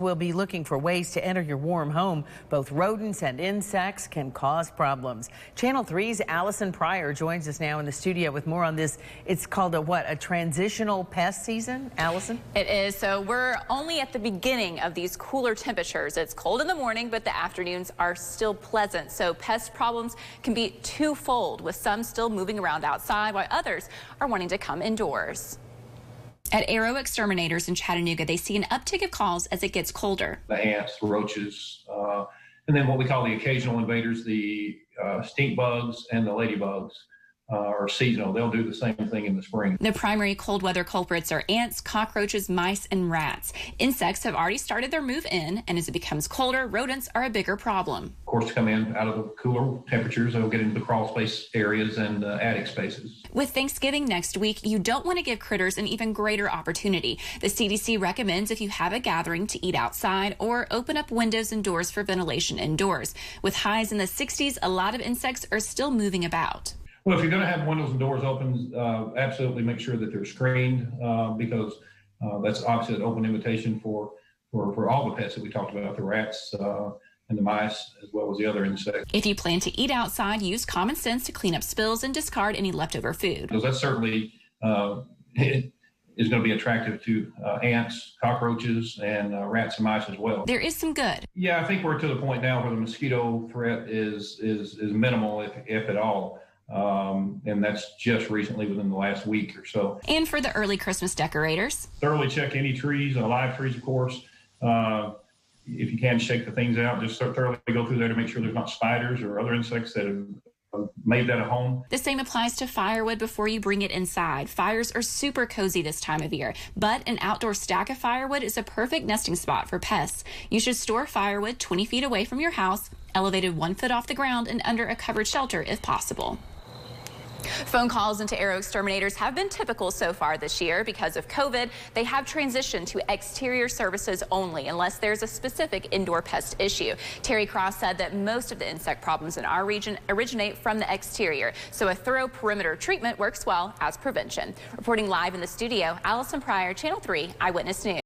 We'll be looking for ways to enter your warm home. Both rodents and insects can cause problems. Channel 3's Allison Pryor joins us now in the studio with more on this. It's called a transitional pest season, Allison? It is. So we're only at the beginning of these cooler temperatures. It's cold in the morning, but the afternoons are still pleasant. So pest problems can be twofold, with some still moving around outside while others are wanting to come indoors. At Arrow Exterminators in Chattanooga, they see an uptick of calls as it gets colder. The ants, the roaches, and then what we call the occasional invaders, the stink bugs and the ladybugs are seasonal. They'll do the same thing in the spring. The primary cold weather culprits are ants, cockroaches, mice, and rats. Insects have already started their move in, and as it becomes colder, rodents are a bigger problem. Of course, to come in out of the cooler temperatures, they'll get into the crawl space areas and attic spaces. With Thanksgiving next week, you don't want to give critters an even greater opportunity. The CDC recommends if you have a gathering to eat outside or open up windows and doors for ventilation indoors. With highs in the 60s, a lot of insects are still moving about. Well, if you're going to have windows and doors open, absolutely make sure that they're screened because that's obviously an open invitation for all the pests that we talked about, the rats and the mice, as well as the other insects. If you plan to eat outside, use common sense to clean up spills and discard any leftover food. Because that certainly is going to be attractive to ants, cockroaches, and rats and mice as well. There is some good. Yeah, I think we're to the point now where the mosquito threat is minimal, if at all. And that's just recently within the last week or so. And for the early Christmas decorators, thoroughly check any trees, live trees, of course. If you can, shake the things out. Just thoroughly go through there to make sure there's not spiders or other insects that have made that a home. The same applies to firewood before you bring it inside. Fires are super cozy this time of year, but an outdoor stack of firewood is a perfect nesting spot for pests. You should store firewood 20 feet away from your house, elevated 1 foot off the ground, and under a covered shelter if possible. Phone calls into Arrow Exterminators have been typical so far this year. Because of COVID, they have transitioned to exterior services only unless there's a specific indoor pest issue. Terry Cross said that most of the insect problems in our region originate from the exterior, so a thorough perimeter treatment works well as prevention. Reporting live in the studio, Allison Pryor, Channel 3 Eyewitness News.